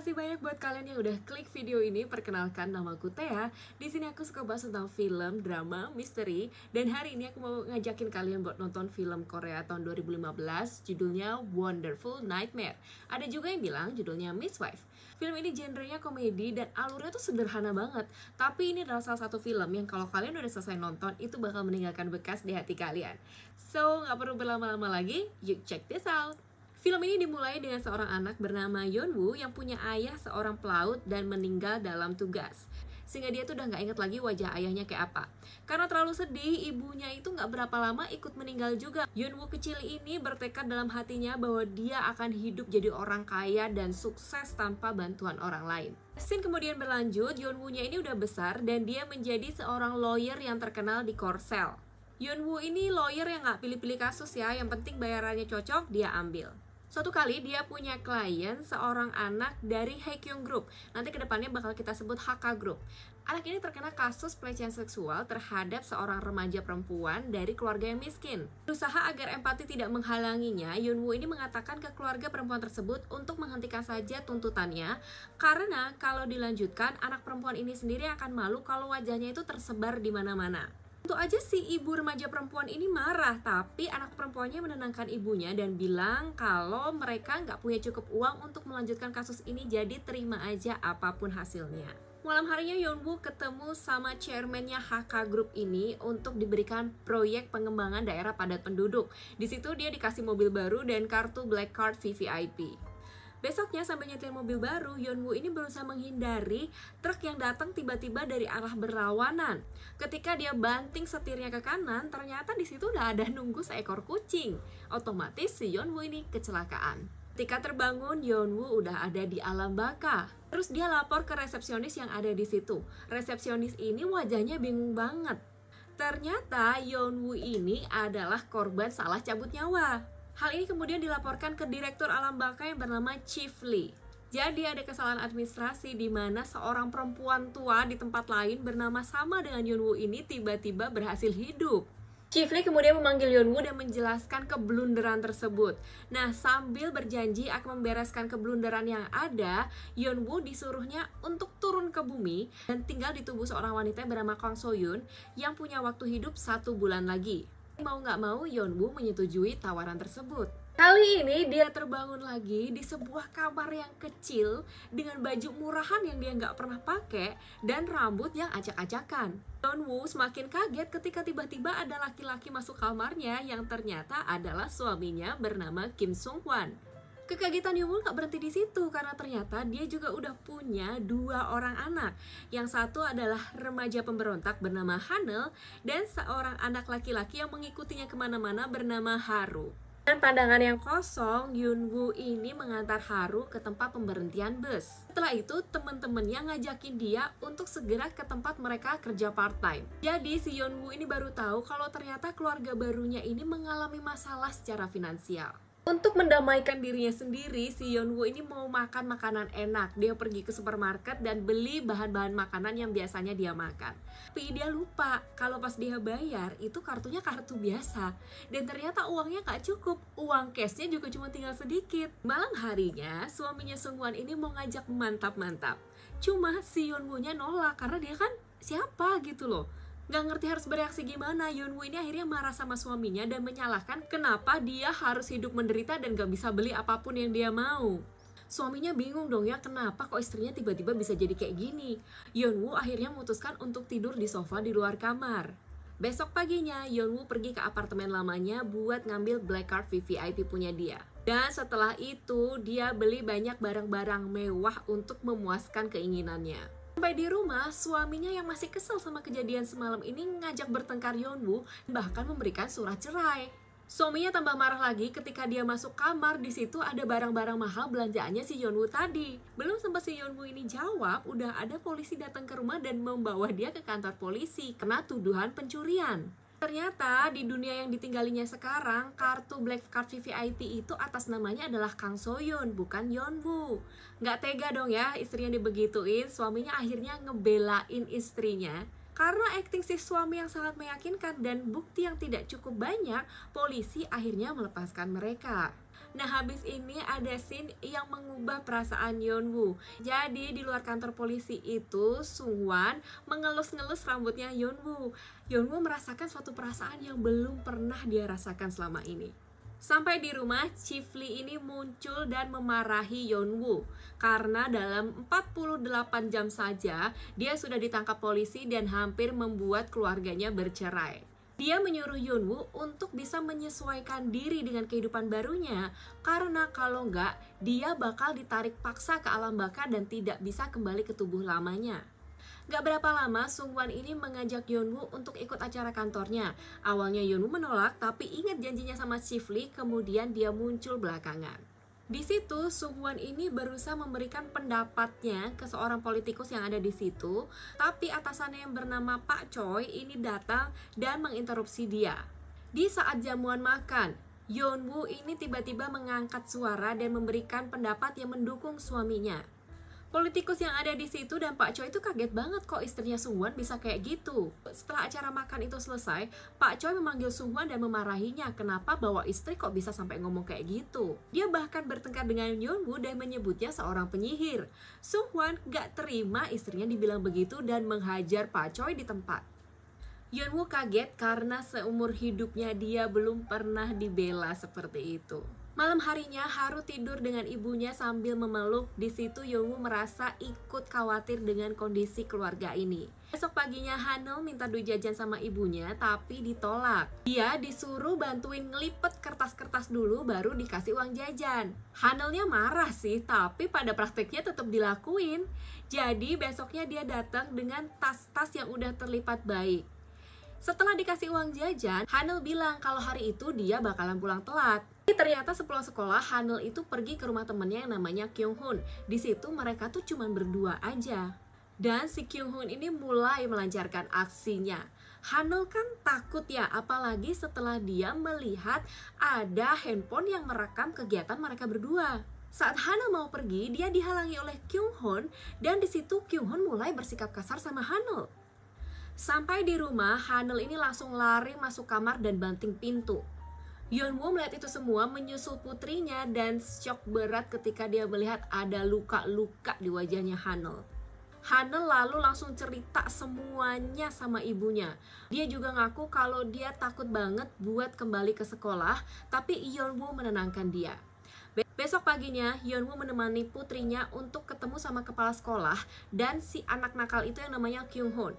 kasih banyak buat kalian yang udah klik video ini. Perkenalkan, namaku Thea. Di sini aku suka bahas tentang film, drama, misteri. Dan hari ini aku mau ngajakin kalian buat nonton film Korea tahun 2015, judulnya Wonderful Nightmare. Ada juga yang bilang judulnya Mistwife. Film ini genrenya komedi dan alurnya tuh sederhana banget. Tapi ini adalah salah satu film yang kalau kalian udah selesai nonton, itu bakal meninggalkan bekas di hati kalian. So, nggak perlu berlama-lama lagi, yuk check this out. Film ini dimulai dengan seorang anak bernama Yeonwoo yang punya ayah seorang pelaut dan meninggal dalam tugas. Sehingga dia tuh udah gak inget lagi wajah ayahnya kayak apa. Karena terlalu sedih, ibunya itu gak berapa lama ikut meninggal juga. Yeonwoo kecil ini bertekad dalam hatinya bahwa dia akan hidup jadi orang kaya dan sukses tanpa bantuan orang lain. Scene kemudian berlanjut, Yeonwoo-nya ini udah besar dan dia menjadi seorang lawyer yang terkenal di Korsel. Yeonwoo ini lawyer yang gak pilih-pilih kasus ya, yang penting bayarannya cocok, dia ambil. Suatu kali dia punya klien seorang anak dari Haekyung Group. Nanti kedepannya bakal kita sebut HK Group. Anak ini terkena kasus pelecehan seksual terhadap seorang remaja perempuan dari keluarga yang miskin. Berusaha agar empati tidak menghalanginya, Yeonwoo ini mengatakan ke keluarga perempuan tersebut untuk menghentikan saja tuntutannya. Karena kalau dilanjutkan, anak perempuan ini sendiri akan malu kalau wajahnya itu tersebar di mana-mana. Tentu aja si ibu remaja perempuan ini marah, tapi anak perempuannya menenangkan ibunya dan bilang kalau mereka nggak punya cukup uang untuk melanjutkan kasus ini, jadi terima aja apapun hasilnya. Malam harinya Yeonwoo ketemu sama chairman-nya HK Group ini untuk diberikan proyek pengembangan daerah padat penduduk. Di situ dia dikasih mobil baru dan kartu Black Card VVIP. Besoknya sambil nyetir mobil baru, Yeonwoo ini berusaha menghindari truk yang datang tiba-tiba dari arah berlawanan. Ketika dia banting setirnya ke kanan, ternyata di situ udah ada nunggu seekor kucing. Otomatis si Yeonwoo ini kecelakaan. Ketika terbangun, Yeonwoo udah ada di alam baka. Terus dia lapor ke resepsionis yang ada di situ. Resepsionis ini wajahnya bingung banget. Ternyata Yeonwoo ini adalah korban salah cabut nyawa. Hal ini kemudian dilaporkan ke direktur alam baka yang bernama Chief Lee. Jadi ada kesalahan administrasi di mana seorang perempuan tua di tempat lain bernama sama dengan Yeonwoo ini tiba-tiba berhasil hidup. Chief Lee kemudian memanggil Yeonwoo dan menjelaskan keblunderan tersebut. Nah, sambil berjanji akan membereskan keblunderan yang ada, Yeonwoo disuruhnya untuk turun ke bumi dan tinggal di tubuh seorang wanita yang bernama Kang So-yoon yang punya waktu hidup 1 bulan lagi. Mau nggak mau, Yeonwoo menyetujui tawaran tersebut. Kali ini dia terbangun lagi di sebuah kamar yang kecil dengan baju murahan yang dia nggak pernah pakai dan rambut yang acak-acakan. Yeonwoo semakin kaget ketika tiba-tiba ada laki-laki masuk kamarnya yang ternyata adalah suaminya bernama Kim Sung-hwan. Kekagetan Yeonwoo gak berhenti di situ karena ternyata dia juga udah punya 2 orang anak. Yang satu adalah remaja pemberontak bernama Hanel dan seorang anak laki-laki yang mengikutinya kemana-mana bernama Haru. Dan pandangan yang kosong, Yeonwoo ini mengantar Haru ke tempat pemberhentian bus. Setelah itu, teman-temannya ngajakin dia untuk segera ke tempat mereka kerja part-time. Jadi, si Yeonwoo ini baru tahu kalau ternyata keluarga barunya ini mengalami masalah secara finansial. Untuk mendamaikan dirinya sendiri, si Yeonwoo ini mau makan makanan enak. Dia pergi ke supermarket dan beli bahan-bahan makanan yang biasanya dia makan. Tapi dia lupa kalau pas dia bayar, itu kartunya kartu biasa. Dan ternyata uangnya gak cukup. Uang cashnya juga cuma tinggal sedikit. Malam harinya, suaminya Sung-hwan ini mau ngajak mantap-mantap. Cuma si Yeonwoo-nya nolak karena dia kan siapa gitu loh. Gak ngerti harus bereaksi gimana. Yeonwoo ini akhirnya marah sama suaminya dan menyalahkan kenapa dia harus hidup menderita dan gak bisa beli apapun yang dia mau. Suaminya bingung dong ya, kenapa kok istrinya tiba-tiba bisa jadi kayak gini. Yeonwoo akhirnya memutuskan untuk tidur di sofa di luar kamar. Besok paginya, Yeonwoo pergi ke apartemen lamanya buat ngambil Black Card VVIP punya dia. Dan setelah itu, dia beli banyak barang-barang mewah untuk memuaskan keinginannya. Sampai di rumah, suaminya yang masih kesel sama kejadian semalam ini ngajak bertengkar Yeonwoo, bahkan memberikan surat cerai. Suaminya tambah marah lagi ketika dia masuk kamar, di situ ada barang-barang mahal belanjaannya si Yeonwoo tadi. Belum sempat si Yeonwoo ini jawab, udah ada polisi datang ke rumah dan membawa dia ke kantor polisi kena tuduhan pencurian. Ternyata di dunia yang ditinggalinya sekarang, kartu Black Card VVIP itu atas namanya adalah Kang So-yoon, bukan Yeonwoo. Nggak tega dong ya istrinya dibegituin, suaminya akhirnya ngebelain istrinya. Karena akting si suami yang sangat meyakinkan dan bukti yang tidak cukup banyak, polisi akhirnya melepaskan mereka. Nah, habis ini ada scene yang mengubah perasaan Yeonwoo. Jadi di luar kantor polisi itu, Sungwan mengelus-ngelus rambutnya Yeonwoo. Yeonwoo merasakan suatu perasaan yang belum pernah dia rasakan selama ini. Sampai di rumah, Chief Lee ini muncul dan memarahi Yeonwoo karena dalam 48 jam saja dia sudah ditangkap polisi dan hampir membuat keluarganya bercerai. Dia menyuruh Yeonwoo untuk bisa menyesuaikan diri dengan kehidupan barunya, karena kalau enggak, dia bakal ditarik paksa ke alam baka dan tidak bisa kembali ke tubuh lamanya. Gak berapa lama, Sungwan ini mengajak Yeonwoo untuk ikut acara kantornya. Awalnya Yeonwoo menolak, tapi ingat janjinya sama Chief Lee, kemudian dia muncul belakangan. Di situ, Sungwan ini berusaha memberikan pendapatnya ke seorang politikus yang ada di situ, tapi atasannya yang bernama Pak Choi ini datang dan menginterupsi dia. Di saat jamuan makan, Yeonwoo ini tiba-tiba mengangkat suara dan memberikan pendapat yang mendukung suaminya. Politikus yang ada di situ dan Pak Choi itu kaget banget kok istrinya Sungwan bisa kayak gitu. Setelah acara makan itu selesai, Pak Choi memanggil Sungwan dan memarahinya kenapa bawa istri kok bisa sampai ngomong kayak gitu. Dia bahkan bertengkar dengan Yeonwoo dan menyebutnya seorang penyihir. Sungwan gak terima istrinya dibilang begitu dan menghajar Pak Choi di tempat. Yeonwoo kaget karena seumur hidupnya dia belum pernah dibela seperti itu. Malam harinya, Haru tidur dengan ibunya sambil memeluk. Di situ Yeonwoo merasa ikut khawatir dengan kondisi keluarga ini. Besok paginya Hanul minta duit jajan sama ibunya, tapi ditolak. Dia disuruh bantuin ngelipet kertas-kertas dulu baru dikasih uang jajan. Hanulnya marah sih, tapi pada prakteknya tetap dilakuin. Jadi besoknya dia datang dengan tas-tas yang udah terlipat baik. Setelah dikasih uang jajan, Hanul bilang kalau hari itu dia bakalan pulang telat. Ternyata sepulang sekolah, Hanul itu pergi ke rumah temennya yang namanya Kyung-hun. Di situ mereka tuh cuman berdua aja. Dan si Kyung-hun ini mulai melancarkan aksinya. Hanul kan takut ya, apalagi setelah dia melihat ada handphone yang merekam kegiatan mereka berdua. Saat Hanul mau pergi, dia dihalangi oleh Kyung-hun dan di situ Kyung-hun mulai bersikap kasar sama Hanul. Sampai di rumah, Hanul ini langsung lari masuk kamar dan banting pintu. Yeonwoo melihat itu semua, menyusul putrinya dan syok berat ketika dia melihat ada luka-luka di wajahnya Hanul. Hanul lalu langsung cerita semuanya sama ibunya. Dia juga ngaku kalau dia takut banget buat kembali ke sekolah, tapi Yeonwoo menenangkan dia. Besok paginya, Yeonwoo menemani putrinya untuk ketemu sama kepala sekolah dan si anak nakal itu yang namanya Kyung-hun.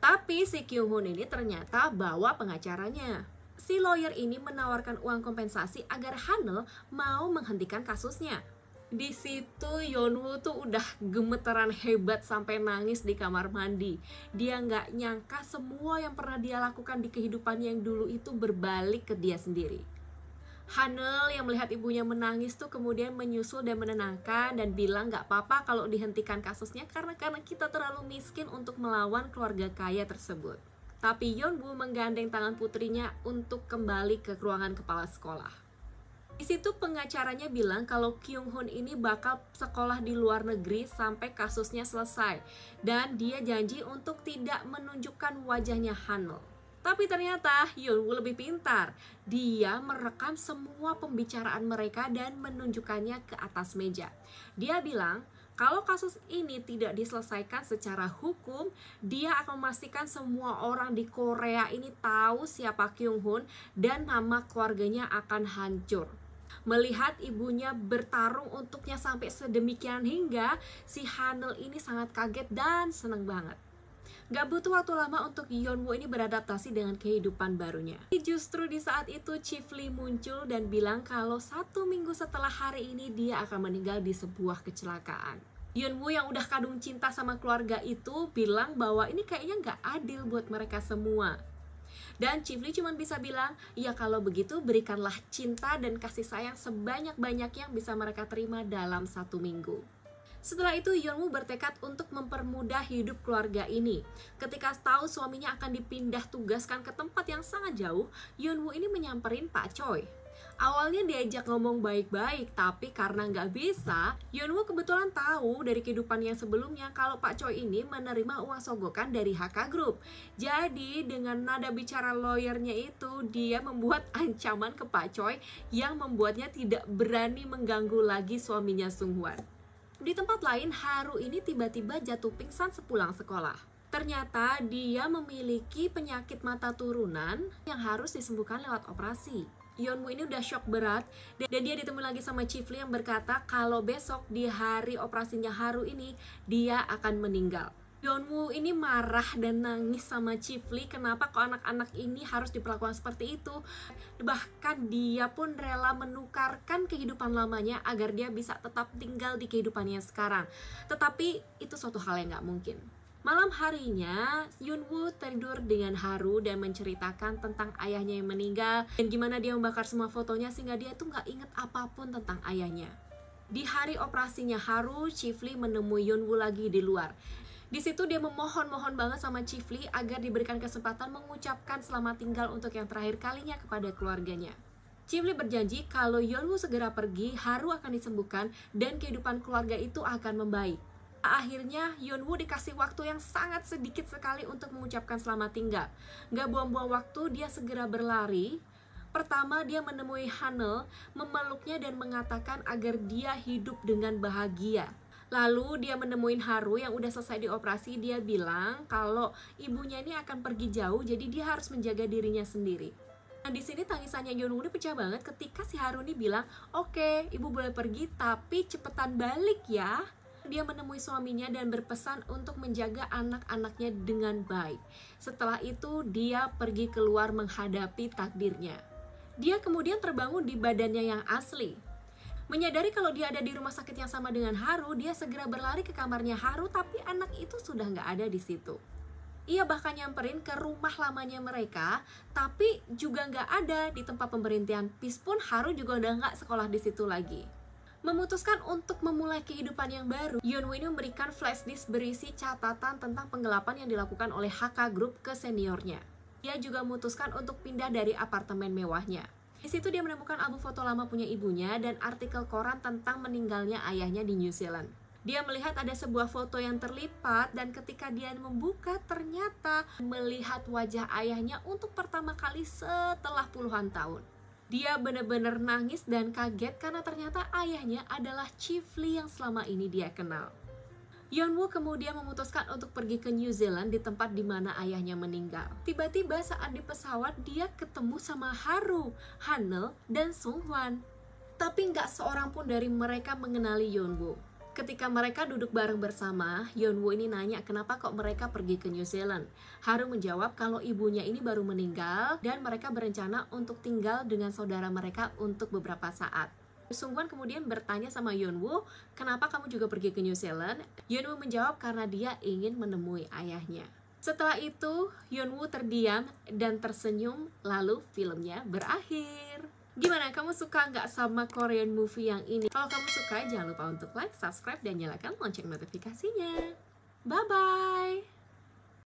Tapi si Kyung-hun ini ternyata bawa pengacaranya. Si lawyer ini menawarkan uang kompensasi agar Hanul mau menghentikan kasusnya. Di situ Yeonwoo tuh udah gemeteran hebat sampai nangis di kamar mandi. Dia nggak nyangka semua yang pernah dia lakukan di kehidupannya yang dulu itu berbalik ke dia sendiri. Hanul yang melihat ibunya menangis tuh kemudian menyusul dan menenangkan dan bilang gak apa-apa kalau dihentikan kasusnya karena kita terlalu miskin untuk melawan keluarga kaya tersebut. Tapi Yeonwoo menggandeng tangan putrinya untuk kembali ke ruangan kepala sekolah. Di situ pengacaranya bilang kalau Kyung-hun ini bakal sekolah di luar negeri sampai kasusnya selesai dan dia janji untuk tidak menunjukkan wajahnya Hanul. Tapi ternyata Yeonwoo lebih pintar. Dia merekam semua pembicaraan mereka dan menunjukkannya ke atas meja. Dia bilang kalau kasus ini tidak diselesaikan secara hukum, dia akan memastikan semua orang di Korea ini tahu siapa Kyung-hun dan nama keluarganya akan hancur. Melihat ibunya bertarung untuknya sampai sedemikian hingga, si Hanul ini sangat kaget dan seneng banget. Gak butuh waktu lama untuk Yeonwoo ini beradaptasi dengan kehidupan barunya. Justru di saat itu Chief Lee muncul dan bilang kalau 1 minggu setelah hari ini dia akan meninggal di sebuah kecelakaan. Yeonwoo yang udah kadung cinta sama keluarga itu bilang bahwa ini kayaknya gak adil buat mereka semua. Dan Chief Lee cuma bisa bilang, ya kalau begitu berikanlah cinta dan kasih sayang sebanyak-banyak yang bisa mereka terima dalam 1 minggu. Setelah itu Yeonwoo bertekad untuk mempermudah hidup keluarga ini. Ketika tahu suaminya akan dipindah tugaskan ke tempat yang sangat jauh, Yeonwoo ini menyamperin Pak Choi. Awalnya diajak ngomong baik-baik, tapi karena nggak bisa, Yeonwoo kebetulan tahu dari kehidupan yang sebelumnya kalau Pak Choi ini menerima uang sogokan dari HK Group. Jadi dengan nada bicara lawyernya itu, dia membuat ancaman ke Pak Choi yang membuatnya tidak berani mengganggu lagi suaminya Sung Hwan. Di tempat lain, Haru ini tiba-tiba jatuh pingsan sepulang sekolah. Ternyata dia memiliki penyakit mata turunan yang harus disembuhkan lewat operasi. Yeonwoo ini udah shock berat dan dia ditemui lagi sama Chief Lee yang berkata kalau besok di hari operasinya Haru ini dia akan meninggal. Yeonwoo ini marah dan nangis sama Chief Lee, kenapa kok anak-anak ini harus diperlakukan seperti itu. Bahkan dia pun rela menukarkan kehidupan lamanya agar dia bisa tetap tinggal di kehidupannya sekarang. Tetapi itu suatu hal yang gak mungkin. Malam harinya, Yeonwoo tidur dengan Haru dan menceritakan tentang ayahnya yang meninggal dan gimana dia membakar semua fotonya sehingga dia tuh nggak inget apapun tentang ayahnya. Di hari operasinya Haru, Chief Lee menemui Yeonwoo lagi di luar. Di situ dia memohon banget sama Chief Lee agar diberikan kesempatan mengucapkan selamat tinggal untuk yang terakhir kalinya kepada keluarganya. Chief Lee berjanji kalau Yeonwoo segera pergi, Haru akan disembuhkan dan kehidupan keluarga itu akan membaik. Akhirnya Yeonwoo dikasih waktu yang sangat sedikit sekali untuk mengucapkan selamat tinggal. Gak buang-buang waktu, dia segera berlari. Pertama dia menemui Hanel, memeluknya dan mengatakan agar dia hidup dengan bahagia. Lalu dia menemui Haru yang udah selesai dioperasi. Dia bilang kalau ibunya ini akan pergi jauh, jadi dia harus menjaga dirinya sendiri. Nah, di sini tangisannya Yeonwoo pecah banget ketika si Haru ini bilang, "Oke, ibu boleh pergi tapi cepetan balik ya." Dia menemui suaminya dan berpesan untuk menjaga anak-anaknya dengan baik. Setelah itu dia pergi keluar menghadapi takdirnya. Dia kemudian terbangun di badannya yang asli. Menyadari kalau dia ada di rumah sakit yang sama dengan Haru, dia segera berlari ke kamarnya Haru, tapi anak itu sudah nggak ada di situ. Ia bahkan nyamperin ke rumah lamanya mereka, tapi juga nggak ada di tempat pemberhentian bis pun. Haru juga udah nggak sekolah di situ lagi. Memutuskan untuk memulai kehidupan yang baru, Yeonwoo ini memberikan flash disk berisi catatan tentang penggelapan yang dilakukan oleh HK Group ke seniornya. Dia juga memutuskan untuk pindah dari apartemen mewahnya. Di situ dia menemukan album foto lama punya ibunya dan artikel koran tentang meninggalnya ayahnya di New Zealand. Dia melihat ada sebuah foto yang terlipat dan ketika dia membuka ternyata melihat wajah ayahnya untuk pertama kali setelah puluhan tahun. Dia benar-benar nangis dan kaget karena ternyata ayahnya adalah Chief Lee yang selama ini dia kenal. Yeonwoo kemudian memutuskan untuk pergi ke New Zealand di tempat di mana ayahnya meninggal. Tiba-tiba saat di pesawat dia ketemu sama Haru, Hanel, dan Sung Hwan. Tapi nggak seorang pun dari mereka mengenali Yeonwoo. Ketika mereka duduk bareng bersama, Yeonwoo ini nanya kenapa kok mereka pergi ke New Zealand. Haru menjawab kalau ibunya ini baru meninggal dan mereka berencana untuk tinggal dengan saudara mereka untuk beberapa saat. Sung Hwan kemudian bertanya sama Yeonwoo, kenapa kamu juga pergi ke New Zealand? Yeonwoo menjawab karena dia ingin menemui ayahnya. Setelah itu, Yeonwoo terdiam dan tersenyum, lalu filmnya berakhir. Gimana, kamu suka nggak sama Korean movie yang ini? Kalau kamu suka, jangan lupa untuk like, subscribe, dan nyalakan lonceng notifikasinya. Bye-bye!